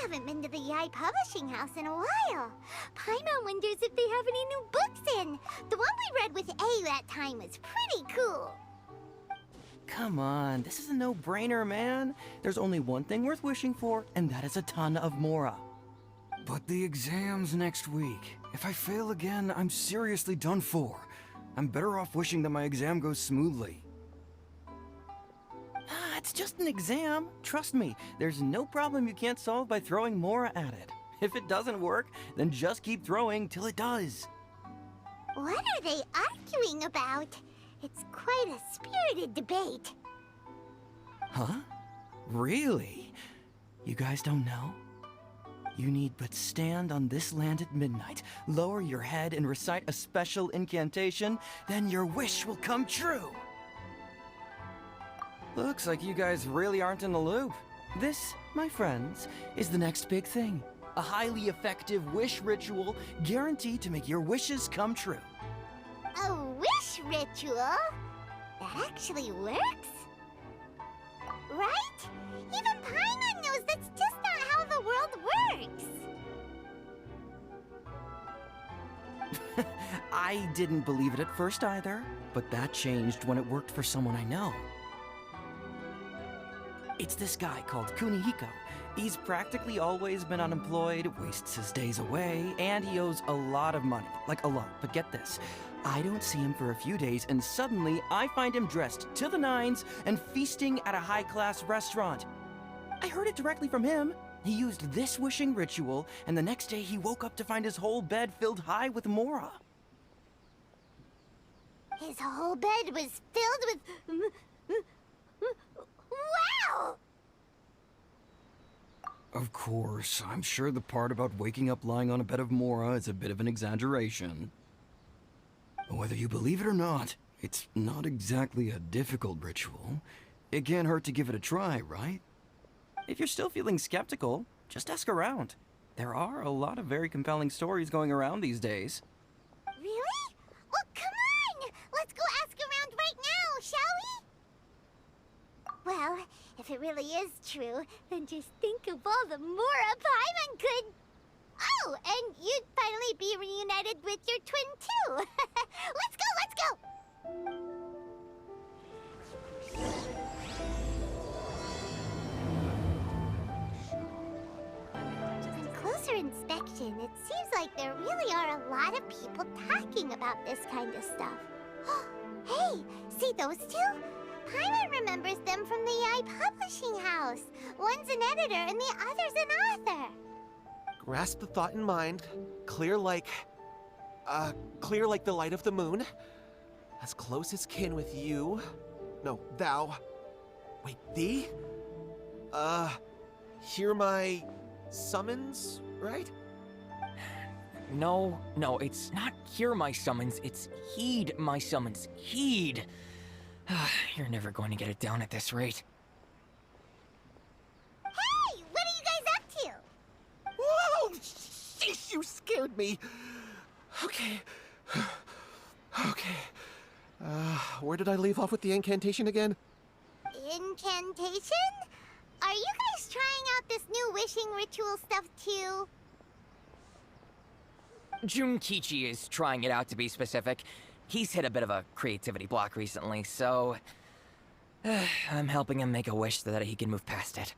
haven't been to the Yai Publishing House in a while. Paimon wonders if they have any new books in. The one we read with A that time was pretty cool. Come on, this is a no-brainer, man. There's only one thing worth wishing for, and that is a ton of Mora. But the exam's next week. If I fail again, I'm seriously done for. I'm better off wishing that my exam goes smoothly. It's just an exam. Trust me, there's no problem you can't solve by throwing Mora at it. If it doesn't work, then just keep throwing till it does. What are they arguing about? It's quite a spirited debate. Huh? Really? You guys don't know? You need but stand on this land at midnight, lower your head and recite a special incantation, then your wish will come true. Looks like you guys really aren't in the loop. This, my friends, is the next big thing. A highly effective wish ritual guaranteed to make your wishes come true. A wish ritual? That actually works? Right? Even Paimon knows that's just not how the world works. I didn't believe it at first either, but that changed when it worked for someone I know. It's this guy called Kunihiko. He's practically always been unemployed, wastes his days away, and he owes a lot of money. Like a lot, but get this. I don't see him for a few days, and suddenly I find him dressed to the nines and feasting at a high-class restaurant. I heard it directly from him. He used this wishing ritual, and the next day he woke up to find his whole bed filled high with Mora. His whole bed was filled with... Wow! Of course, I'm sure the part about waking up lying on a bed of Mora is a bit of an exaggeration. Whether you believe it or not, it's not exactly a difficult ritual. It can't hurt to give it a try, right? If you're still feeling skeptical, just ask around. There are a lot of very compelling stories going around these days. Really? Well, come on! Let's go ask around right now, shall we? Well, if it really is true, then just think of all the Mora Paimon could... Oh, and you'd finally be reunited with your twin, too! Let's go, let's go! On closer inspection, it seems like there really are a lot of people talking about this kind of stuff. Hey, see those two? Paimon remembers them from the Yai Publishing House. One's an editor and the other's an author. Grasp the thought in mind. Clear like the light of the moon. As close as kin with you. No, thou. Wait, thee? Hear my summons, right? No, it's not hear my summons, it's heed my summons. Heed! You're never going to get it down at this rate. Hey! What are you guys up to? Whoa! Sheesh, you scared me. Okay. Okay. Where did I leave off with the incantation again? Incantation? Are you guys trying out this new wishing ritual stuff too? Junkichi is trying it out, to be specific. He's hit a bit of a creativity block recently, so... I'm helping him make a wish so that he can move past it.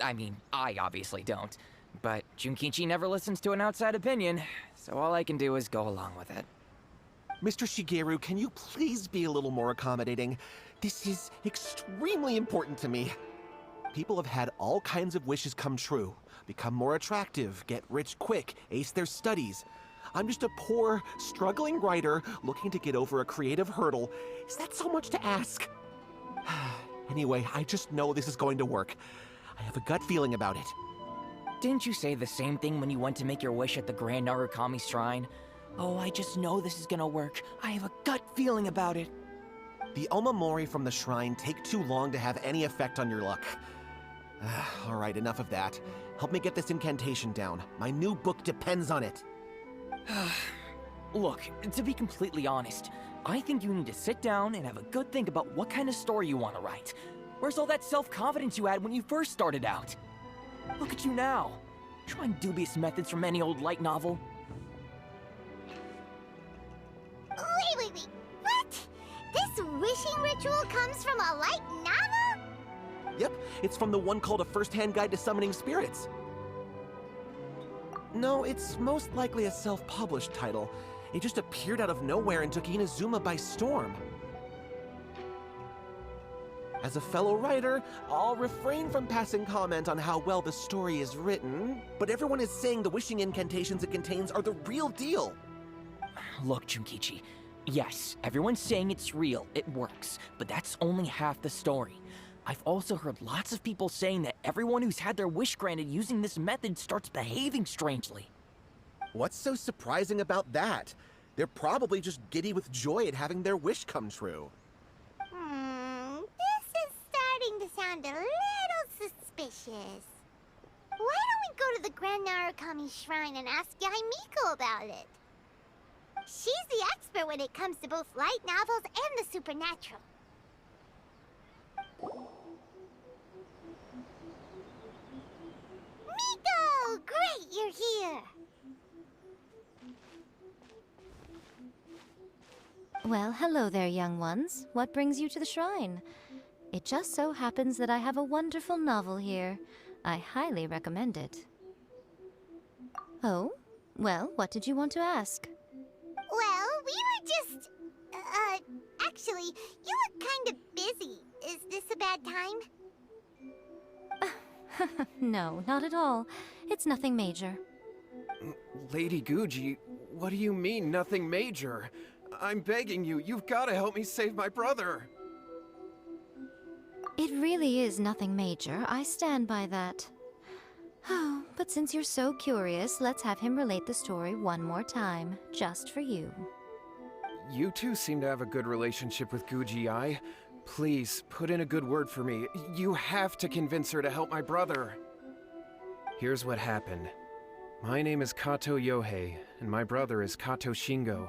I mean, I obviously don't, but Junkichi never listens to an outside opinion, so all I can do is go along with it. Mr. Shigeru, can you please be a little more accommodating? This is extremely important to me. People have had all kinds of wishes come true. Become more attractive, get rich quick, ace their studies. I'm just a poor, struggling writer looking to get over a creative hurdle. Is that so much to ask? Anyway, I just know this is going to work. I have a gut feeling about it. Didn't you say the same thing when you went to make your wish at the Grand Narukami Shrine? Oh, I just know this is gonna work. I have a gut feeling about it. The omamori from the shrine take too long to have any effect on your luck. Alright, enough of that. Help me get this incantation down. My new book depends on it. Look, to be completely honest, I think you need to sit down and have a good think about what kind of story you want to write. Where's all that self-confidence you had when you first started out? Look at you now, trying dubious methods from any old light novel. Wait. What? This wishing ritual comes from a light novel? Yep, it's from the one called A First-Hand Guide to Summoning Spirits. No, it's most likely a self-published title. It just appeared out of nowhere and took Inazuma by storm. As a fellow writer, I'll refrain from passing comment on how well the story is written, but everyone is saying the wishing incantations it contains are the real deal. Look, Junkichi, yes, everyone's saying it's real, it works, but that's only half the story. I've also heard lots of people saying that everyone who's had their wish granted using this method starts behaving strangely. What's so surprising about that? They're probably just giddy with joy at having their wish come true. This is starting to sound a little suspicious. Why don't we go to the Grand Narukami Shrine and ask Yaimiko about it? She's the expert when it comes to both light novels and the supernatural. Miko! Great, you're here! Well, hello there, young ones. What brings you to the shrine? It just so happens that I have a wonderful novel here. I highly recommend it. Oh? Well, what did you want to ask? Well, we were just... actually, you look kind of busy. Is this a bad time? No, not at all. It's nothing major. Lady Guji, what do you mean, nothing major? I'm begging you, you've got to help me save my brother. It really is nothing major. I stand by that. Oh, but since you're so curious, let's have him relate the story one more time, just for you. You two seem to have a good relationship with Guji-ai. Please, put in a good word for me. You have to convince her to help my brother. Here's what happened. My name is Kato Yohei, and my brother is Kato Shingo.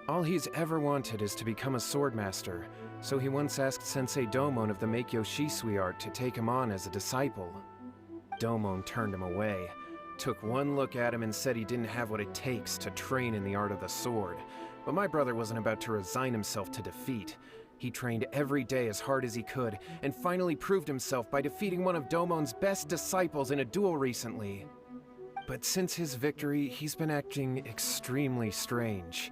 All he's ever wanted is to become a swordmaster, so he once asked Sensei Domon of the Meikyo Shisui art to take him on as a disciple. Domon turned him away, took one look at him and said he didn't have what it takes to train in the art of the sword. But my brother wasn't about to resign himself to defeat. He trained every day as hard as he could, and finally proved himself by defeating one of Domon's best disciples in a duel recently. But since his victory, he's been acting extremely strange.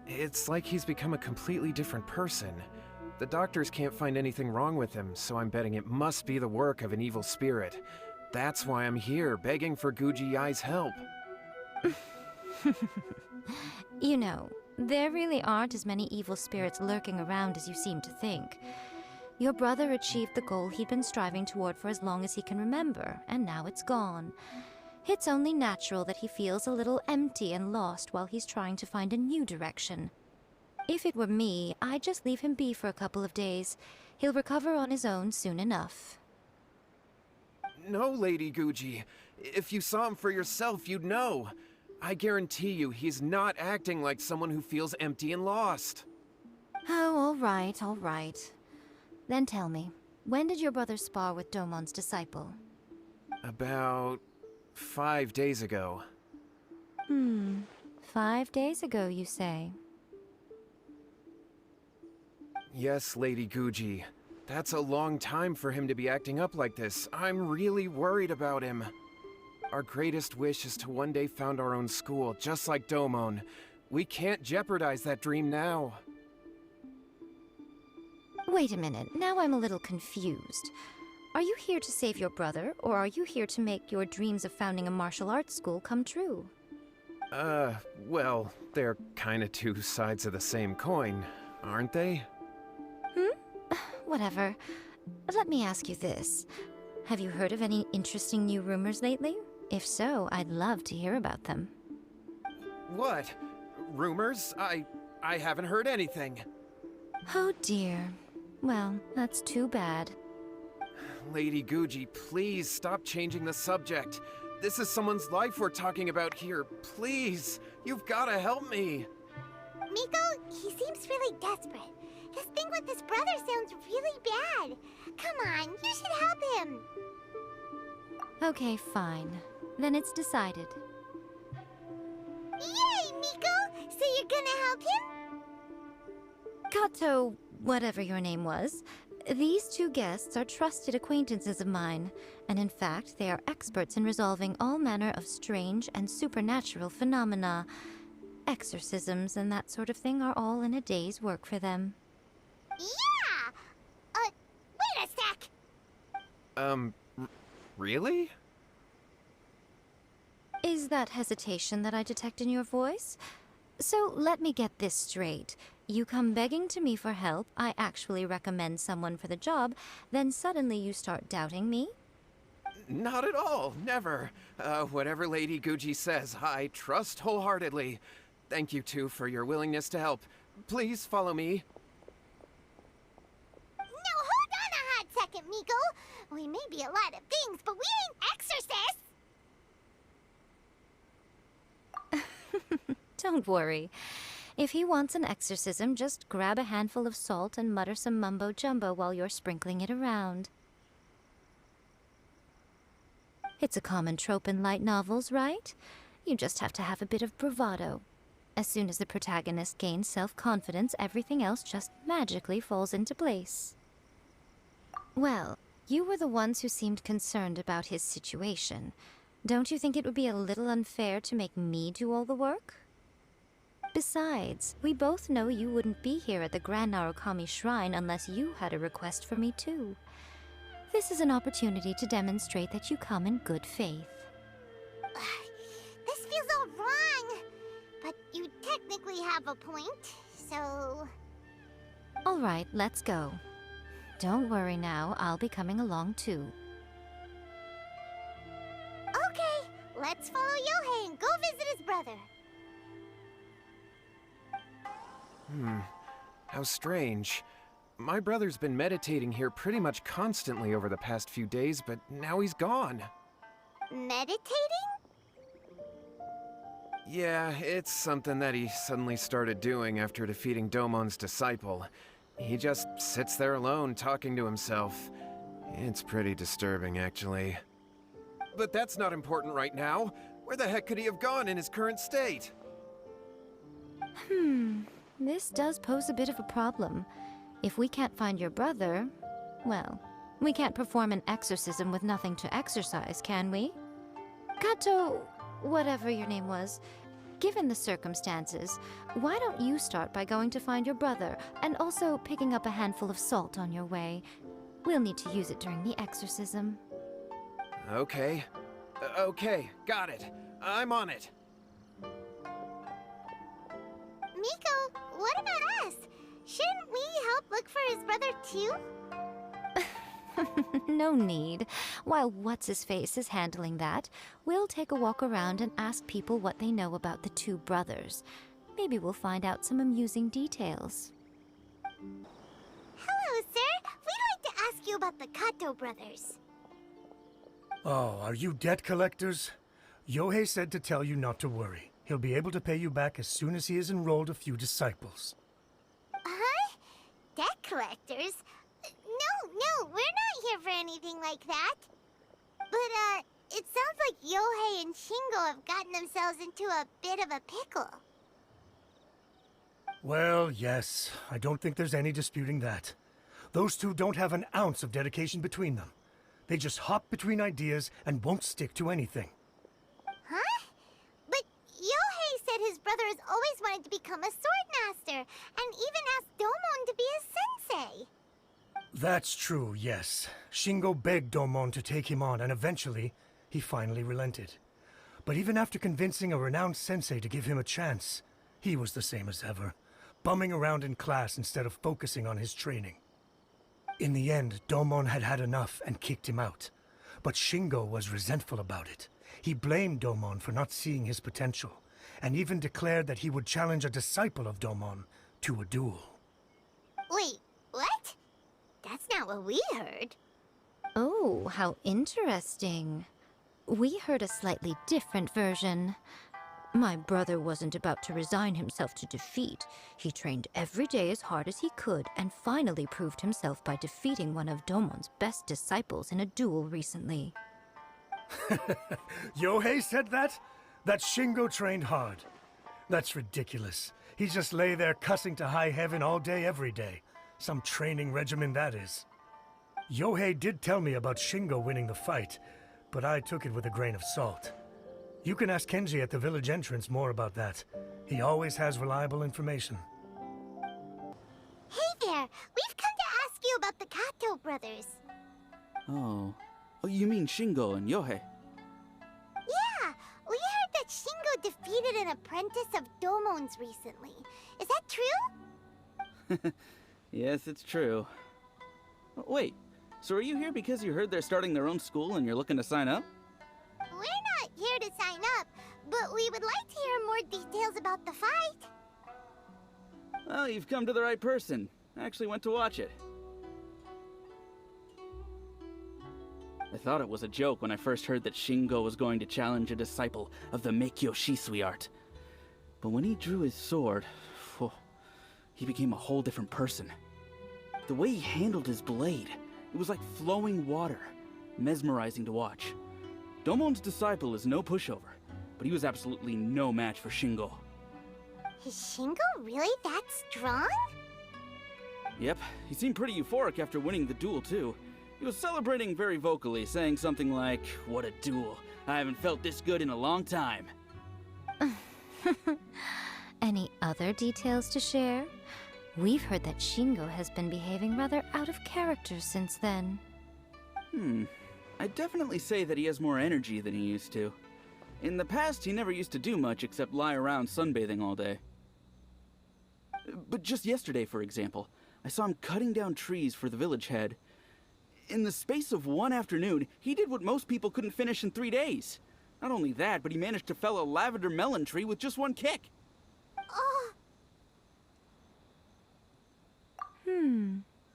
It's like he's become a completely different person. The doctors can't find anything wrong with him, so I'm betting it must be the work of an evil spirit. That's why I'm here, begging for Guji-ai's help. You know, there really aren't as many evil spirits lurking around as you seem to think. Your brother achieved the goal he'd been striving toward for as long as he can remember, and now it's gone. It's only natural that he feels a little empty and lost while he's trying to find a new direction. If it were me, I'd just leave him be for a couple of days. He'll recover on his own soon enough. No, Lady Guji. If you saw him for yourself, you'd know. I guarantee you, he's not acting like someone who feels empty and lost. Oh, all right. Then tell me, when did your brother spar with Domon's disciple? About 5 days ago. 5 days ago, you say? Yes, Lady Guji. That's a long time for him to be acting up like this. I'm really worried about him. Our greatest wish is to one day found our own school, just like Domon. We can't jeopardize that dream now. Wait a minute, now I'm a little confused. Are you here to save your brother, or are you here to make your dreams of founding a martial arts school come true? Well, they're kinda two sides of the same coin, aren't they? Whatever. Let me ask you this. Have you heard of any interesting new rumors lately? If so, I'd love to hear about them. What? Rumors? I haven't heard anything. Oh dear. Well, that's too bad. Lady Guji, please stop changing the subject. This is someone's life we're talking about here. Please, you've gotta help me. Miko, he seems really desperate. His thing with his brother sounds really bad. Come on, you should help him. Okay, fine. Then it's decided. Yay, Miko! So you're gonna help him? Kato, whatever your name was, these two guests are trusted acquaintances of mine, and in fact, they are experts in resolving all manner of strange and supernatural phenomena. Exorcisms and that sort of thing are all in a day's work for them. Yeah! Wait a sec! Really? Is that hesitation that I detect in your voice? So let me get this straight. You come begging to me for help, I actually recommend someone for the job, then suddenly you start doubting me? Not at all, never. Whatever Lady Guji says, I trust wholeheartedly. Thank you two for your willingness to help. Please follow me. No, hold on a hot second, Miko! We may be a lot of things, but we ain't exorcists! Don't worry. If he wants an exorcism, just grab a handful of salt and mutter some mumbo-jumbo while you're sprinkling it around. It's a common trope in light novels, right? You just have to have a bit of bravado. As soon as the protagonist gains self-confidence, everything else just magically falls into place. Well, you were the ones who seemed concerned about his situation. Don't you think it would be a little unfair to make me do all the work? Besides, we both know you wouldn't be here at the Grand Narukami Shrine unless you had a request for me too. This is an opportunity to demonstrate that you come in good faith. This feels all wrong, but you technically have a point, so... All right, let's go. Don't worry now, I'll be coming along too. Okay, let's follow Yohei and go visit his brother. How strange. My brother's been meditating here pretty much constantly over the past few days, but now he's gone. Meditating? Yeah, it's something that he suddenly started doing after defeating Domon's disciple. He just sits there alone, talking to himself. It's pretty disturbing, actually. But that's not important right now. Where the heck could he have gone in his current state? This does pose a bit of a problem. If we can't find your brother, well, we can't perform an exorcism with nothing to exorcise, can we? Kato, whatever your name was, given the circumstances, why don't you start by going to find your brother, and also picking up a handful of salt on your way? We'll need to use it during the exorcism. Okay. Okay, got it. I'm on it. Miko, what about us? Shouldn't we help look for his brother too? No need. While What's-His-Face is handling that, we'll take a walk around and ask people what they know about the two brothers. Maybe we'll find out some amusing details. Hello, sir. We'd like to ask you about the Kato brothers. Oh, are you debt collectors? Yohei said to tell you not to worry. He'll be able to pay you back as soon as he has enrolled a few disciples. Huh? Debt collectors? No, we're not here for anything like that. But, it sounds like Yohei and Shingo have gotten themselves into a bit of a pickle. Well, yes. I don't think there's any disputing that. Those two don't have an ounce of dedication between them. They just hop between ideas and won't stick to anything. Huh? But Yohei said his brother has always wanted to become a sword master, and even asked Domon to be his sensei. That's true, yes. Shingo begged Domon to take him on, and eventually, he finally relented. But even after convincing a renowned sensei to give him a chance, he was the same as ever, bumming around in class instead of focusing on his training. In the end, Domon had had enough and kicked him out. But Shingo was resentful about it. He blamed Domon for not seeing his potential, and even declared that he would challenge a disciple of Domon to a duel. Wait, what? That's not what we heard. Oh, how interesting. We heard a slightly different version. My brother wasn't about to resign himself to defeat. He trained every day as hard as he could and finally proved himself by defeating one of Domon's best disciples in a duel recently. Yohei said that? That Shingo trained hard. That's ridiculous. He just lay there cussing to high heaven all day, every day. Some training regimen, that is. Yohei did tell me about Shingo winning the fight, but I took it with a grain of salt. You can ask Kenji at the village entrance more about that. He always has reliable information. Hey there! We've come to ask you about the Kato brothers. Oh, you mean Shingo and Yohei? Yeah! We heard that Shingo defeated an apprentice of Domon's recently. Is that true? Yes, it's true. Wait, so are you here because you heard they're starting their own school and you're looking to sign up? We're not here to sign up, but we would like to hear more details about the fight. Well, you've come to the right person. I actually went to watch it. I thought it was a joke when I first heard that Shingo was going to challenge a disciple of the Meikyo Shisui art. But when he drew his sword, he became a whole different person. The way he handled his blade, it was like flowing water, mesmerizing to watch. Domon's disciple is no pushover, but he was absolutely no match for Shingo. Is Shingo really that strong? Yep, he seemed pretty euphoric after winning the duel too. He was celebrating very vocally, saying something like, "What a duel. I haven't felt this good in a long time." Any other details to share? We've heard that Shingo has been behaving rather out of character since then. I'd definitely say that he has more energy than he used to. In the past, he never used to do much except lie around sunbathing all day. But just yesterday, for example, I saw him cutting down trees for the village head. In the space of one afternoon, he did what most people couldn't finish in 3 days. Not only that, but he managed to fell a lavender melon tree with just one kick. Oh,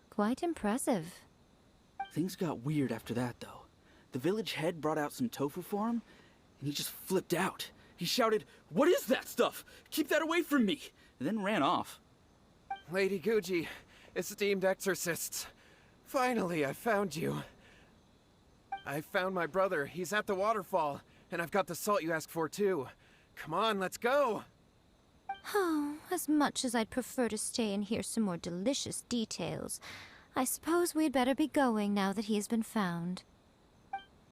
Quite impressive. Things got weird after that, though. The village head brought out some tofu for him, and he just flipped out. He shouted, "What is that stuff? Keep that away from me!" and then ran off. Lady Guji, esteemed exorcists. Finally, I found you. I found my brother. He's at the waterfall, and I've got the salt you asked for, too. Come on, let's go! Oh, as much as I'd prefer to stay and hear some more delicious details, I suppose we'd better be going now that he has been found.